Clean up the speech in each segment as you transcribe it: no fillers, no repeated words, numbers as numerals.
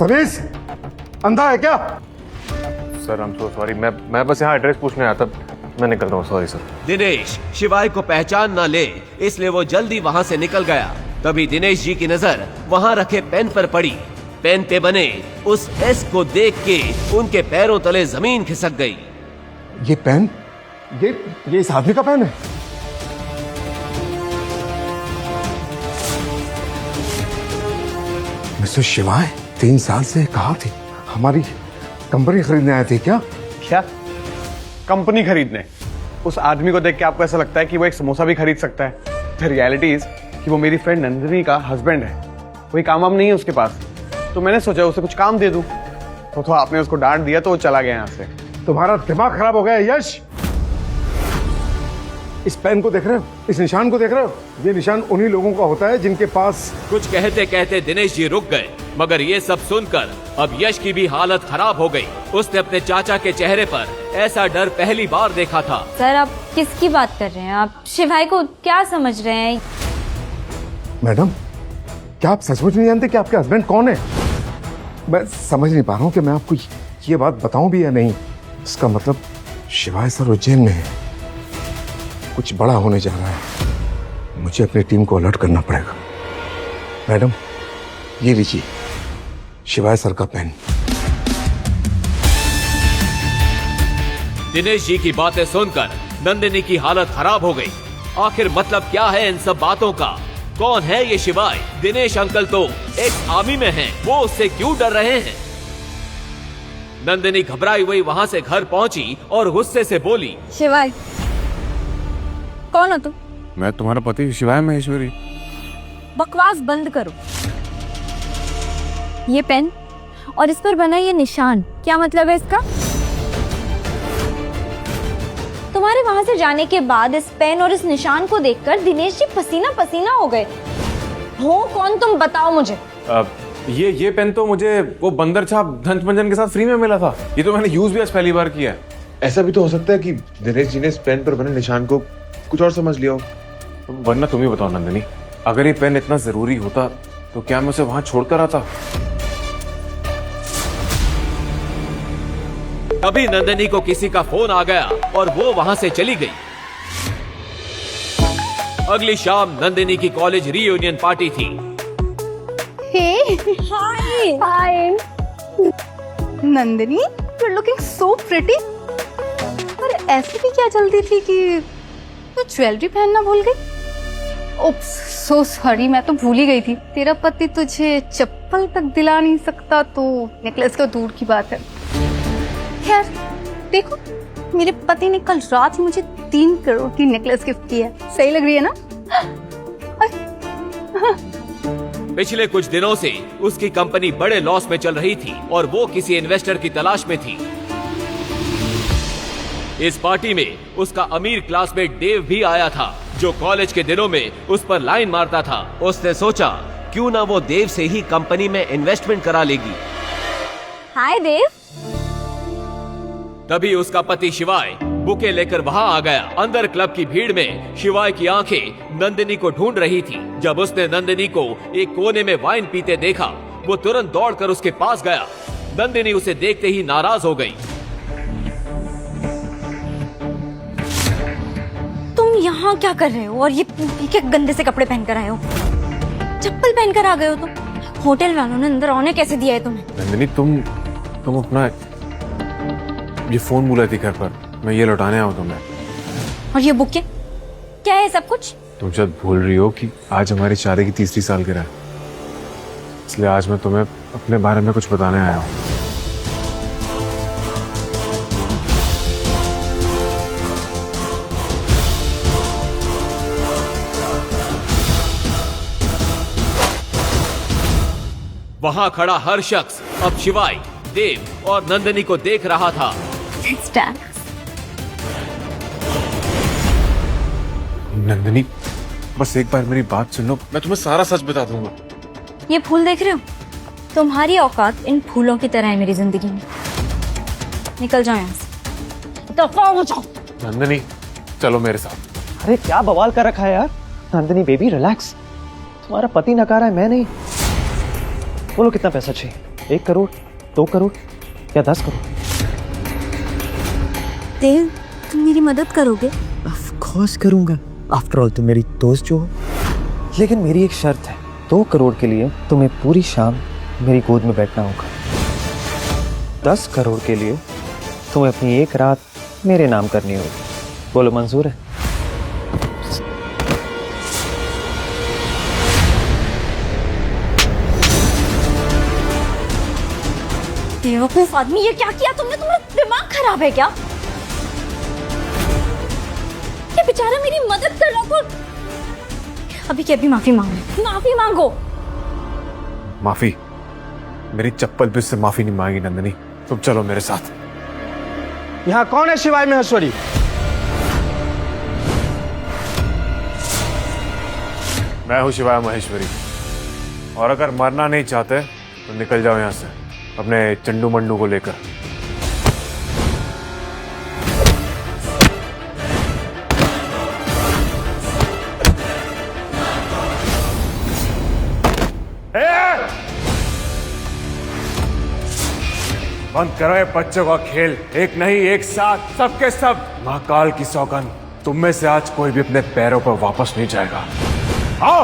तनीस, अंधा है क्या? Sir I am so sorry, मैं बस यहाँ एड्रेस पूछने आया था, मैं निकलता हूँ, सॉरी सर। दिनेश शिवाय को पहचान न ले इसलिए वो जल्दी वहाँ से निकल गया। तभी दिनेश जी की नजर वहाँ रखे पेन पर पड़ी। पेन पे बने उस एस को देख के उनके पैरों तले जमीन खिसक गई। ये पेन, ये इस आदमी का पेन है? मिस्टर शिवाय 3 साल से कहा थी हमारी कंपनी खरीदने आए थे क्या? क्या कंपनी खरीदने? उस आदमी को देख के आपको ऐसा लगता है कि वो एक समोसा भी खरीद सकता है? द रियलिटी इज कि वो मेरी फ्रेंड नंदिनी का हस्बैंड है। कोई काम वाम नहीं है उसके पास, तो मैंने सोचा उसे कुछ काम दे दूं। तो आपने उसको डांट दिया तो वो चला गया यहाँ से। तुम्हारा दिमाग खराब हो गया है यश। इस पेन को देख रहे हो, इस निशान को देख रहे हो? ये निशान उन्हीं लोगों का होता है जिनके पास। कुछ कहते कहते दिनेश जी रुक गए, मगर ये सब सुनकर अब यश की भी हालत खराब हो गई। उसने अपने चाचा के चेहरे पर ऐसा डर पहली बार देखा था। सर आप किसकी बात कर रहे हैं? आप शिवाय को क्या समझ रहे हैं? मैडम, क्या आप सचमुच नहीं जानते कि आपके हस्बैंड कौन है? मैं समझ नहीं पा रहा हूँ कि मैं आपको ये बात बताऊं भी या नहीं। इसका मतलब शिवाय सर उज्जैन में है, कुछ बड़ा होने जा रहा है। मुझे अपनी टीम को अलर्ट करना पड़ेगा। मैडम, ये लीजिए शिवाय सर का पेन। दिनेश जी की बातें सुनकर नंदिनी की हालत खराब हो गई। आखिर मतलब क्या है इन सब बातों का? कौन है ये शिवाय? दिनेश अंकल तो एक आर्मी में हैं, वो उससे क्यों डर रहे हैं? नंदिनी घबराई हुई वहाँ से घर पहुँची और गुस्से से बोली, शिवाय कौन हो तुम? मैं तुम्हारा पति शिवाय महेश्वरी। बकवास बंद करो। ये पेन और इस पर बना ये निशान, क्या मतलब है इसका? तुम्हारे वहां से जाने के बाद इस पेन और इस निशान को देखकर दिनेश जी पसीना पसीना हो गए। हो कौन तुम, बताओ मुझे। ये पेन तो मुझे वो बंदर छाप धंचमंजन के साथ फ्री में मिला था। ये तो मैंने यूज भी आज पहली बार किया है। ऐसा भी तो हो सकता है कि दिनेश जी ने इस पेन पर बने निशान को कुछ और समझ लिया हो। वरना तुम ही बताओ नंदिनी, अगर ये पेन इतना जरूरी होता तो क्या मैं उसे वहां छोड़कर आता? तभी नंदिनी को किसी का फोन आ गया और वो वहां से चली गई। अगली शाम नंदिनी की कॉलेज रीयूनियन पार्टी थी। Hey, hi Nandini, you're looking so pretty. पर ऐसी भी क्या जल्दी थी कि तू ज्वेलरी पहनना भूल गई? ओप्स, so sorry, मैं तो भूल ही गई थी। तेरा पति तुझे चप्पल तक दिला नहीं सकता तो नेकलेस तो दूर की बात है। खैर देखो, मेरे पति ने कल रात ही मुझे 3 करोड़ की नेकलेस गिफ्ट की है। सही लग रही है ना? पिछले कुछ दिनों से उसकी कंपनी बड़े लॉस में चल रही थी और वो किसी इन्वेस्टर की तलाश में थी। इस पार्टी में उसका अमीर क्लासमेट देव भी आया था, जो कॉलेज के दिनों में उस पर लाइन मारता था। उसने सोचा क्यों ना वो देव से ही कंपनी में इन्वेस्टमेंट करा लेगी। हाय देव। तभी उसका पति शिवाय बुके लेकर वहां आ गया। अंदर क्लब की भीड़ में शिवाय की आंखें नंदिनी को ढूंढ रही थी। जब उसने नंदिनी को एक कोने में वाइन पीते देखा, वो तुरंत दौड़कर उसके पास गया। नंदिनी उसे देखते ही नाराज हो गई। तुम यहाँ क्या कर रहे हो और ये क्या गंदे से कपड़े पहनकर आए हो? चप्पल पहनकर आ गए हो तुम? होटल वालों ने अंदर आने कैसे दिया है तुम्हें? नंदिनी, तुम अपना ये फोन भूला थी घर पर, मैं ये लौटाने आया हूँ तुम्हें। और ये बुके क्या है सब कुछ? तुम शायद भूल रही हो कि आज हमारी शादी की 3री सालगिरह है, इसलिए आज मैं तुम्हें अपने बारे में कुछ बताने आया हूँ। वहां खड़ा हर शख्स अब शिवाय, देव और नंदिनी को देख रहा था। नंदिनी, बस एक बार मेरी बात सुन लो, मैं तुम्हें सारा सच बता दूंगा। ये फूल देख रहे हो? तुम्हारी औकात इन फूलों की तरह है मेरी जिंदगी में। निकल जाओ यहाँ से, दफा हो जाओ। नंदिनी, चलो मेरे साथ। अरे क्या बवाल कर रखा है यार। नंदिनी बेबी रिलैक्स, तुम्हारा पति नकारा है, मैं नहीं। बोलो कितना पैसा चाहिए? 1 करोड़, 2 करोड़ या 10 करोड़? देव, तुम मेरी मदद करोगे? ऑफ कोर्स करूंगा। आफ्टर ऑल तुम मेरी दोस्त जो हो। लेकिन मेरी एक शर्त है, 2 करोड़ के लिए तुम्हें पूरी शाम मेरी गोद में बैठना होगा। 10 करोड़ के लिए तुम्हें अपनी एक रात मेरे नाम करनी होगी। बोलो मंजूर है? बेवकूफ आदमी, ये क्या किया तुमने? तुम्हारा दिमाग खराब है क्या? ये बेचारा मेरी मदद कर रहा था। अभी के अभी माफी मांगो, माफी मांगो। माफी? मेरी चप्पल भी उससे माफी नहीं मांगी नंदिनी। तुम चलो मेरे साथ। यहाँ कौन है शिवाय महेश्वरी? मैं हूं शिवाय महेश्वरी, और अगर मरना नहीं चाहते तो निकल जाओ यहां से अपने चंडू मंडू को लेकर। बंद करो ये बच्चों का खेल। एक नहीं, एक साथ सबके सब। महाकाल की सौगंध, तुम में से आज कोई भी अपने पैरों पर वापस नहीं जाएगा। आओ।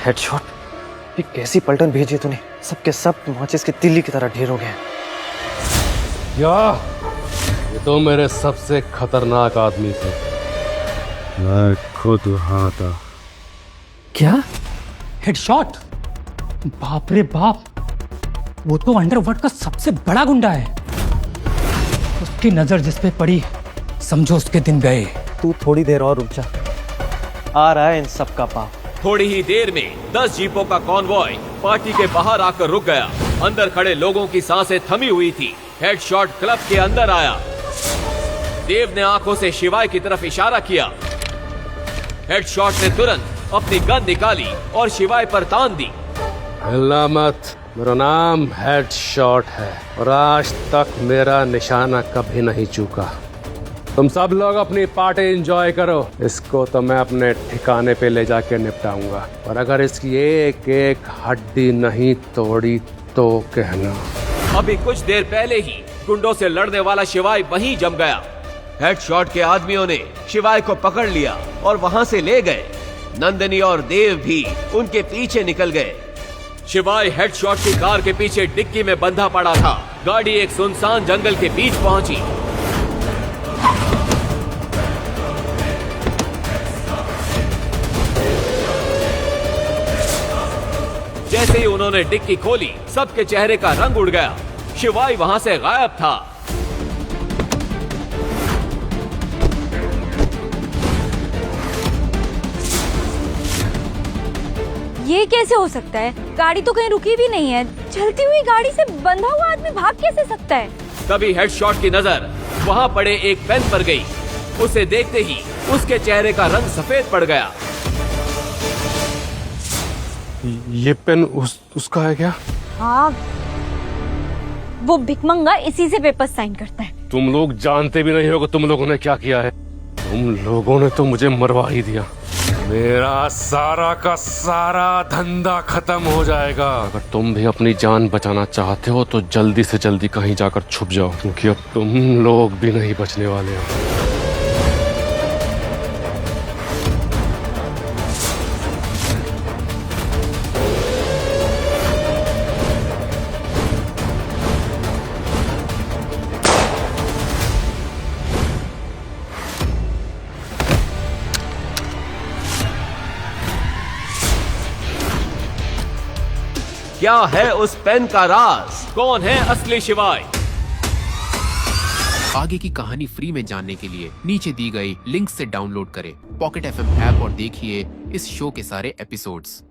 हेडशॉट? ये कैसी पलटन भेजी तूने? सबके सब माचिस के तिल्ली की तरह ढेर हो गए। ये तो मेरे सबसे खतरनाक आदमी थे। मैं खुद वहां था। क्या? हेडशॉट? बाप रे बाप, वो तो अंडरवर्ल्ड का सबसे बड़ा गुंडा है। उसकी नजर जिस पे पड़ी, समझो उसके दिन गए। तू थोड़ी देर और रुक जा, आ रहा है इन सब का पाप। थोड़ी ही देर में 10 जीपों का कॉन्वॉय पार्टी के बाहर आकर रुक गया। अंदर खड़े लोगों की सांसें थमी हुई थी। हेडशॉट क्लब के अंदर आया। देव ने आंखों से शिवाय की तरफ इशारा किया। हेडशॉट ने तुरंत अपनी गन निकाली और शिवाय पर तान दी। हिलना मत, मेरा नाम हेडशॉट है और आज तक मेरा निशाना कभी नहीं चूका। तुम सब लोग अपनी पार्टी एंजॉय करो। इसको तो मैं अपने ठिकाने पे ले जाके निपटाऊंगा, और अगर इसकी एक एक हड्डी नहीं तोड़ी तो कहना। अभी कुछ देर पहले ही गुंडों से लड़ने वाला शिवाय वहीं जम गया। हेडशॉट के आदमियों ने शिवाय को पकड़ लिया और वहां से ले गए। नंदिनी और देव भी उनके पीछे निकल गए। शिवाय हेडशॉट की कार के पीछे डिक्की में बंधा पड़ा था। गाड़ी एक सुनसान जंगल के बीच पहुंची। जैसे ही उन्होंने डिक्की खोली, सबके चेहरे का रंग उड़ गया। शिवाय वहां से गायब था। ये कैसे हो सकता है? गाड़ी तो कहीं रुकी भी नहीं है। चलती हुई गाड़ी से बंधा हुआ आदमी भाग कैसे सकता है? तभी हेडशॉट की नजर वहां पड़े एक पेन पर गई। उसे देखते ही उसके चेहरे का रंग सफेद पड़ गया। ये पेन उसका है क्या? हाँ, वो भिकमंगा इसी से पेपर साइन करता है। तुम लोग जानते भी नहीं हो कि तुम लोगों ने क्या किया है। तुम लोगों ने तो मुझे मरवा ही दिया। मेरा सारा का सारा धंधा खत्म हो जाएगा। अगर तुम भी अपनी जान बचाना चाहते हो तो जल्दी से जल्दी कहीं जाकर छुप जाओ, क्योंकि अब तुम लोग भी नहीं बचने वाले हो। क्या है उस पेन का राज? कौन है असली शिवाय? आगे की कहानी फ्री में जानने के लिए नीचे दी गई लिंक से डाउनलोड करें पॉकेट FM ऐप और देखिए इस शो के सारे एपिसोड्स।